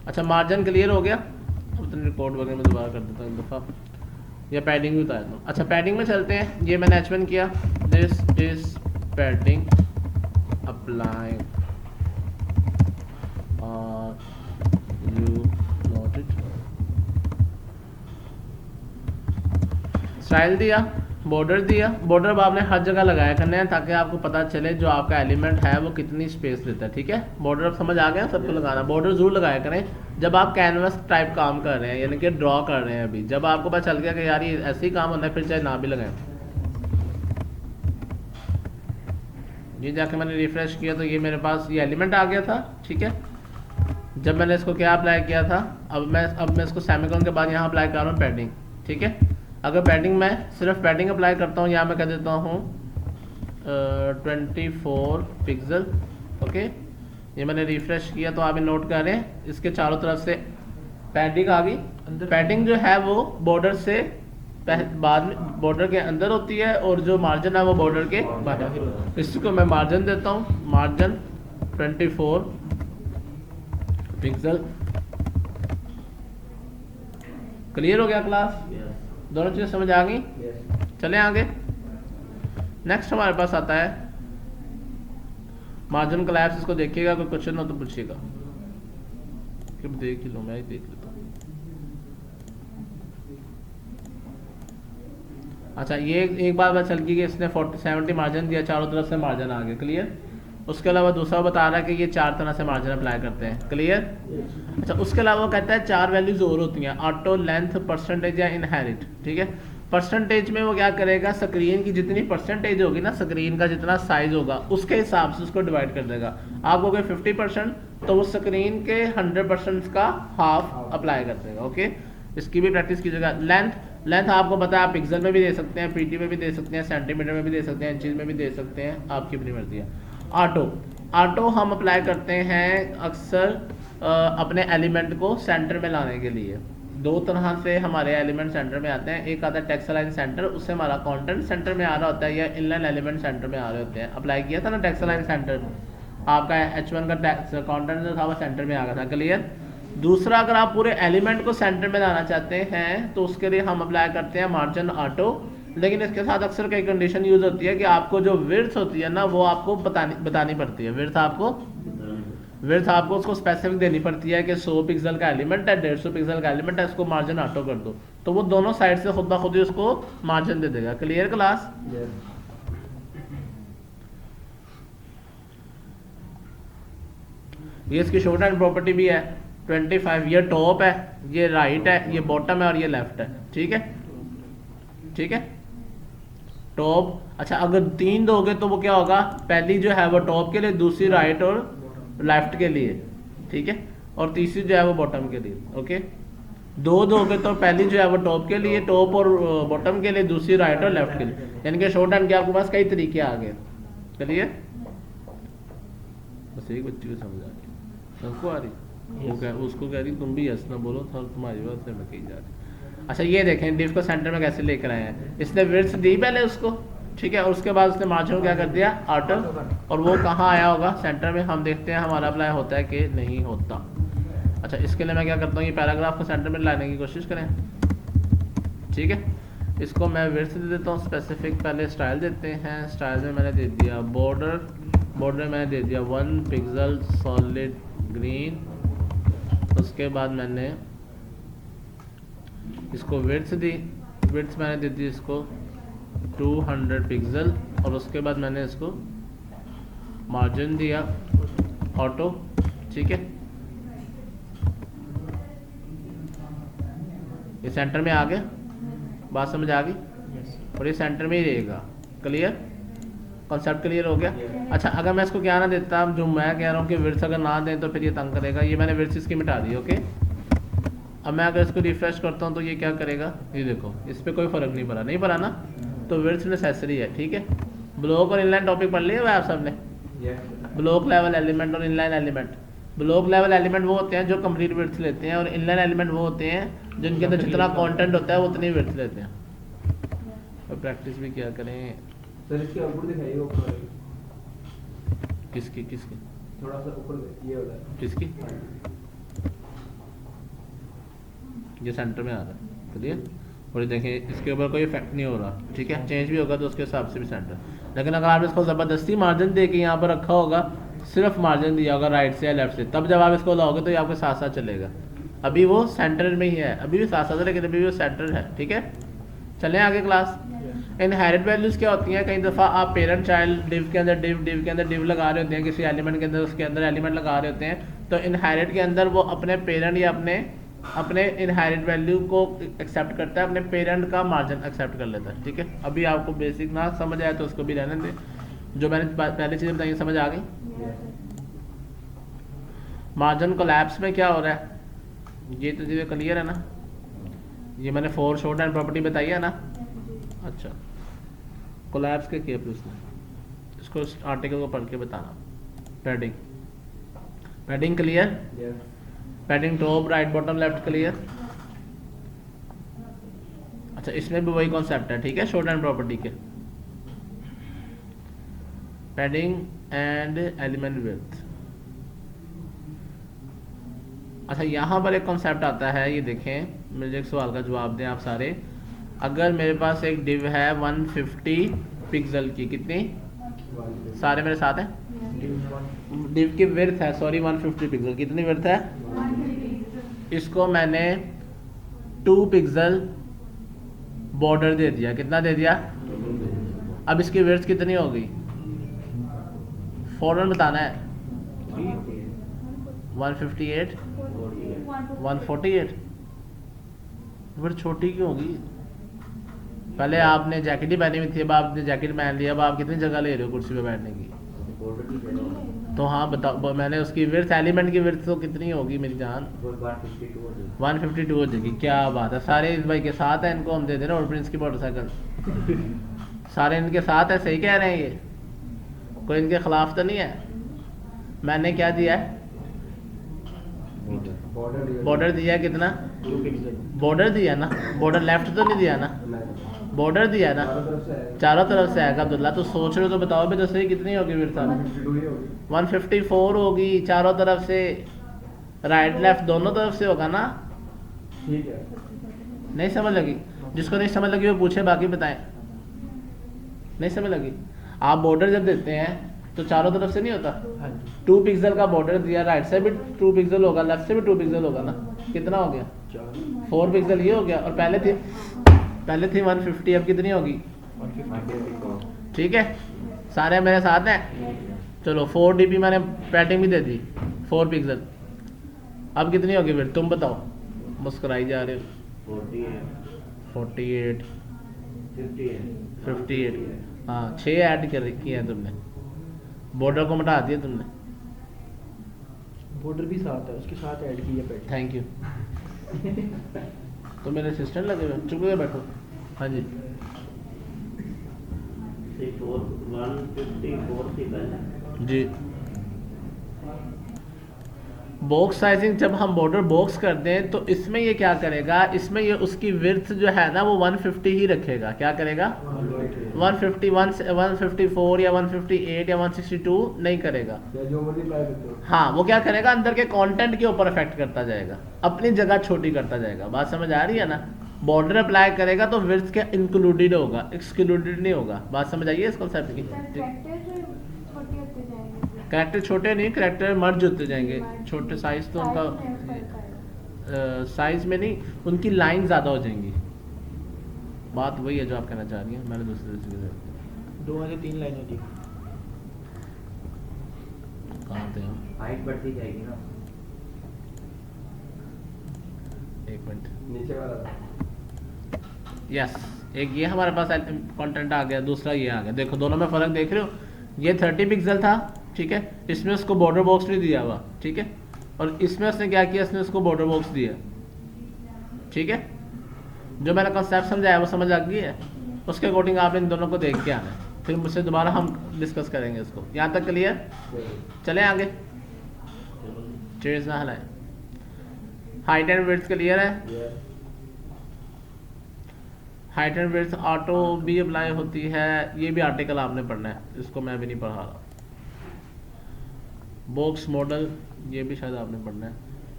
अच्छा margin clear हो गया। अब तो रिकॉर्ड वगैरह में दोबारा कर देता हूँ एक दफ़ा, या पैडिंग भी उतार दूँ। अच्छा पैडिंग में चलते हैं, ये मैंने H1 किया, this is padding apply you note it. Style दिया, बॉर्डर दिया, बॉर्डर आपने हर जगह लगाया करना है ताकि आपको पता चले जो आपका एलिमेंट है वो कितनी स्पेस लेता है। ठीक है, बॉर्डर अब समझ आ गया सबको लगाना। बॉर्डर जरूर लगाया करें जब आप कैनवस टाइप काम कर रहे हैं, यानी कि ड्रॉ कर रहे हैं। अभी जब आपको पता चल गया कि यार ये ऐसे ही काम होता है, फिर चाहे ना भी लगाएं। ये जाके मैंने रिफ्रेश किया तो ये मेरे पास ये एलिमेंट आ गया था। ठीक है, जब मैंने इसको क्या अप्लाई किया था, अब मैं इसको सेमीकोलन के बाद यहाँ अप्लाई कर रहा हूँ पैडिंग। ठीक है, अगर पैडिंग मैं सिर्फ पैडिंग अप्लाई करता हूँ, यहाँ मैं कह देता हूँ 24 पिक्सल। ओके, ये मैंने रिफ्रेश किया तो आप नोट करें इसके चारों तरफ से पैडिंग आ गई। पैडिंग जो है वो बॉर्डर से बाद में बॉर्डर के अंदर होती है और जो मार्जिन है वो बॉर्डर के बाहर। इसको मैं मार्जिन देता हूँ, मार्जिन 24 पिक्सल। क्लियर हो गया क्लास? दोनों चीज़ें समझ आ गई? चलें आगे। नेक्स्ट हमारे पास आता है मार्जिन कोलैप्स। इसको देखिएगा, कोई क्वेश्चन हो तो पूछिएगा। देख ही लो, मैं ही देख लेता हूँ। अच्छा ये एक बार पता चल गई कि इसने 70 मार्जिन दिया, चारों तरफ से मार्जिन आ गया। क्लियर? उसके अलावा दूसरा बता रहा है कि ये 4 तरह से मार्जिन अप्लाई करते हैं। क्लियर? अच्छा उसके अलावा वो कहता है 4 वैल्यूज और होती हैं, ऑटो, लेंथ, परसेंटेज या इनहेरिट। ठीक है, परसेंटेज में वो क्या करेगा, स्क्रीन की जितनी परसेंटेज होगी ना, स्क्रीन का जितना साइज होगा उसके हिसाब से उसको डिवाइड कर देगा। आपको कोई 50% तो वो स्क्रीन के 100% का हाफ अप्लाई कर देगा। ओके, इसकी भी प्रैक्टिस कीजिएगा। लेंथ आपको पता है, आप पिक्सल में भी दे सकते हैं, पीटी में भी दे सकते हैं, सेंटीमीटर में भी दे सकते हैं, इंचेस में भी दे सकते हैं, आपकी अपनी मर्जी है। ऑटो हम अप्लाई करते हैं अक्सर अपने एलिमेंट को सेंटर में लाने के लिए। 2 तरह से हमारे एलिमेंट सेंटर में आते हैं। एक आता है टेक्स्ट लाइन सेंटर, उससे हमारा कंटेंट सेंटर में आ रहा होता है, या इनलाइन एलिमेंट सेंटर में आ रहे होते हैं। अप्लाई किया था ना टेक्स्ट लाइन सेंटर, आपका H1 का कंटेंट जो था वो सेंटर में आ गया था। क्लियर? दूसरा, अगर आप पूरे एलिमेंट को सेंटर में लाना चाहते हैं तो उसके लिए हम अप्लाई करते हैं मार्जिन ऑटो। लेकिन इसके साथ अक्सर कई कंडीशन यूज होती है कि आपको जो विड्थ होती है ना वो आपको बतानी पड़ती है। विड्थ आपको उसको स्पेसिफिक देनी पड़ती है कि 100 पिक्सल का एलिमेंट है, 150 पिक्सल का एलिमेंट है, इसको मार्जिन ऑटो कर दो, तो वो दोनों साइड से खुद ब खुद ही उसको मार्जिन दे देगा। Clear class? ये इसकी शॉर्ट हैंड प्रॉपर्टी भी है 25। ये टॉप है, ये राइट है, ये बॉटम है और ये लेफ्ट है। ठीक है, ठीक है, टॉप। अच्छा अगर 3 दोगे तो वो क्या होगा, पहली जो है वो टॉप के लिए, दूसरी राइट और लेफ्ट के लिए। ठीक है, और तीसरी जो है वो बॉटम के लिए। ओके, 2 दोगे तो पहली जो है वो टॉप के लिए, टॉप और बॉटम के लिए, दूसरी राइट और लेफ्ट के लिए। यानी कि शॉर्ट हैंड के आपके पास कई तरीके आ गए। चलिए, बस एक बच्ची को समझ आ गई, सबको आ रही, वो उसको कह रही तुम भी यस ना बोलो था, तुम्हारी बात से मैं कही जा रही। अच्छा ये देखें डिव को सेंटर में कैसे लेकर आए हैं। इसने विड्थ दी पहले उसको, ठीक है, और उसके बाद उसने मार्जिन क्या कर दिया, ऑटो, और वो कहाँ आया होगा, सेंटर में। हम देखते हैं हमारा अप्लाई होता है कि नहीं होता। अच्छा इसके लिए मैं क्या करता हूँ, ये पैराग्राफ को सेंटर में लाने की कोशिश करें। ठीक है, इसको मैं विड्थ दे देता हूँ स्पेसिफिक। पहले स्टाइल देते हैं, स्टाइल में मैंने दे दिया बॉर्डर में मैंने दे दिया 1 पिक्सल सॉलिड ग्रीन। उसके बाद मैंने इसको विड्थ दी, विड्थ मैंने दे दी इसको 200 पिक्सल, और उसके बाद मैंने इसको मार्जिन दिया ऑटो। ठीक है, ये सेंटर में आ गया, बात समझ आ गई? और ये सेंटर में ही रहेगा। क्लियर? कॉन्सेप्ट क्लियर हो गया? अच्छा अगर मैं इसको क्या ना देता, जो मैं कह रहा हूँ कि विड्थ अगर ना दें तो फिर ये तंग करेगा। ये मैंने विड्थ इसकी मिटा दी। ओके, अब मैं अगर इसको रिफ्रेश करता हूँ तो ये क्या करेगा, ये देखो इस पर कोई फ़र्क नहीं पड़ा, नहीं पड़ा ना, तो विड्थ नेसेसरी है। ठीक है, ब्लॉक और इनलाइन टॉपिक पढ़ लिया आप सबने? ब्लॉक लेवल एलिमेंट और inline element. Block level element वो होते हैं जो कंप्लीट विड्थ लेते हैं, और इनलाइन एलिमेंट वो होते हैं जिनके अंदर जितना कंटेंट होता है वो उतनी विड्थ लेते हैं। और प्रैक्टिस भी क्या करें। सर इसकी आउटपुट दिखाइए ऊपर, किसकी थोड़ा सा ऊपर, ये वाला किसकी? ये सेंटर में आ रहा है, क्लियर। और ये देखें इसके ऊपर कोई इफेक्ट नहीं हो रहा, ठीक है। चेंज भी होगा तो उसके हिसाब से भी सेंटर। लेकिन अगर आपने इसको ज़बरदस्ती मार्जिन दे के यहाँ पर रखा होगा, सिर्फ मार्जिन दिया होगा राइट से या लेफ्ट से, तब जब आप इसको लाओगे तो ये आपके साथ साथ चलेगा। अभी वो सेंटर में ही है, अभी भी साथ साथ है, लेकिन अभी भी वो सेंटर है, ठीक है। चलें आगे क्लास। इनहेरिट वैल्यूज़ क्या होती हैं? कई दफ़ा आप पेरेंट चाइल्ड डिव के अंदर डिव के अंदर डिव लगा रहे होते हैं, किसी एलिमेंट के अंदर उसके अंदर एलिमेंट लगा रहे होते हैं, तो इनहेरिट के अंदर वो अपने पेरेंट या अपने इनहेरिट वैल्यू को एक्सेप्ट करता है, अपने पेरेंट का मार्जिन एक्सेप्ट कर लेता है, ठीक है। अभी आपको बेसिक ना समझ आया तो उसको भी रहने दें, जो मैंने पहली चीज़ बताई समझ आ गई। मार्जिन कोलैप्स में क्या हो रहा है, ये तो चीज़ें क्लियर है ना। ये मैंने 4 शॉर्ट हैंड प्रॉपर्टी बताई है ना। अच्छा, कोलैप्स के किया उसने, इसको इस आर्टिकल को पढ़ के बताना। Padding clear, padding top right bottom left clear. अच्छा, इसमें भी वही कॉन्सेप्ट है, ठीक है, शॉर्ट हैंड प्रॉपर्टी के। Padding and element width. अच्छा, यहाँ पर एक कॉन्सेप्ट आता है, ये देखें, मुझे एक सवाल का जवाब दें आप सारे। अगर मेरे पास एक डिव है 150 पिक्सल की, कितनी, सारे मेरे साथ हैं, डिव की विड्थ है, सॉरी 150 पिक्सल, कितनी विड्थ है, इसको मैंने 2 पिक्सल बॉर्डर दे दिया, कितना दे दिया। अब इसकी विड्थ कितनी होगी, फौरन बताना है। 158 148, विड्थ छोटी क्यों होगी? पहले आपने जैकेट ही पहनी हुई थी, अब आपने जैकेट पहन लिया, अब आप कितनी जगह ले रहे हो कुर्सी पे बैठने की? तो हाँ बताओ, मैंने उसकी विड्थ, एलिमेंट की विड्थ तो कितनी होगी मेरी जान? 152 हो जाएगी। क्या बात है, सारे इस भाई के साथ है, इनको हम दे दे रहे हैं और प्रिंस की मोटरसाइकिल। सारे इनके साथ है, सही कह रहे हैं, ये कोई इनके खिलाफ तो नहीं है। मैंने क्या दिया है, बॉर्डर दिया, कितना बॉर्डर दिया ना, बॉर्डर लेफ्ट तो नहीं दिया ना, बॉर्डर दिया ना, चारों तरफ से आएगा। अब्दुल्ला तो सोच रहे हो तो बताओ भी तो सही, कितनी होगी विड्थ? 154 होगी, चारों तरफ से, राइट लेफ्ट दोनों तरफ से होगा ना। ठीक है, नहीं समझ लगी? जिसको नहीं समझ लगी वो पूछे, बाकी बताएं। नहीं समझ लगी? आप बॉर्डर जब देते हैं तो चारों तरफ से नहीं होता। 2 पिक्सल का बॉर्डर दिया, राइट से भी 2 पिक्सल होगा, लेफ्ट से भी 2 पिक्सल होगा ना, कितना हो गया? 4 पिक्सल ये हो गया। और पहले थी 150, अब कितनी होगी? ठीक है, सारे मेरे साथ हैं। चलो 4 dp मैंने पैडिंग भी दे दी, 4 पिक्सल। अब कितनी होगी फिर, तुम बताओ, मुस्कुराई जा रहे हो। 48 58, हाँ 6 ऐड कर किया है तुमने, बॉर्डर को मिटा दिया तुमने। बॉर्डर भी साथ है, उसके साथ ऐड किया पैड। Thank you. तो मेरे असिस्टेंट लगे हुए, चुप करके बैठो। हाँ जी, 154 जी। बॉक्स साइजिंग जब हम बॉर्डर बॉक्स कर दें तो इसमें ये क्या करेगा, इसमें ये उसकी विड्थ जो है ना वो 150 ही रखेगा। क्या करेगा? 151 154 या 158 या 162 नहीं करेगा। हाँ, वो क्या करेगा, अंदर के कंटेंट के ऊपर इफेक्ट करता जाएगा, अपनी जगह छोटी करता जाएगा। बात समझ आ रही है ना? बॉर्डर अप्लाई करेगा तो विड्थ के इंक्लूडेड होगा, एक्सक्लूडेड नहीं होगा। बात समझ आइए इस कॉन्सेप्ट की? कैरेक्टर छोटे नहीं, कैरेक्टर मर्ज होते जाएंगे। छोटे साइज तो उनका साइज में नहीं, उनकी लाइन ज़्यादा हो जाएंगी। बात वही है जो आप कहना चाह रही हैं, मैंने दूसरे से 2 या 3 लाइन होती है। कहाँ थे हम? हाइट बढ़ती जाएगी ना। एक मिनट, नीचे वाला यस, एक ये हमारे पास कंटेंट आ गया, दूसरा ये आ गया। देखो दोनों में फ़र्क देख रहे हो? ये 30 पिक्सल था, ठीक है, इसमें उसको बॉर्डर बॉक्स नहीं दिया हुआ, ठीक है, और इसमें उसने क्या किया, इसने उसको बॉर्डर बॉक्स दिया, ठीक है। जो मैंने कॉन्सेप्ट समझाया वो समझ आ गई है, उसके अकॉर्डिंग आपने इन दोनों को देख के आना है। फिर मुझसे दोबारा हम डिस्कस करेंगे इसको। यहाँ तक क्लियर? चलें आगे, चेयर्स ना हलाएं। हाइट एंड विड्थ क्लियर है? हाइट एंड विड्थ ऑटो भी अप्लाई होती है, ये भी आर्टिकल आपने पढ़ना है, इसको मैं भी नहीं पढ़ा रहा। बॉक्स मॉडल ये भी शायद आपने पढ़ना है।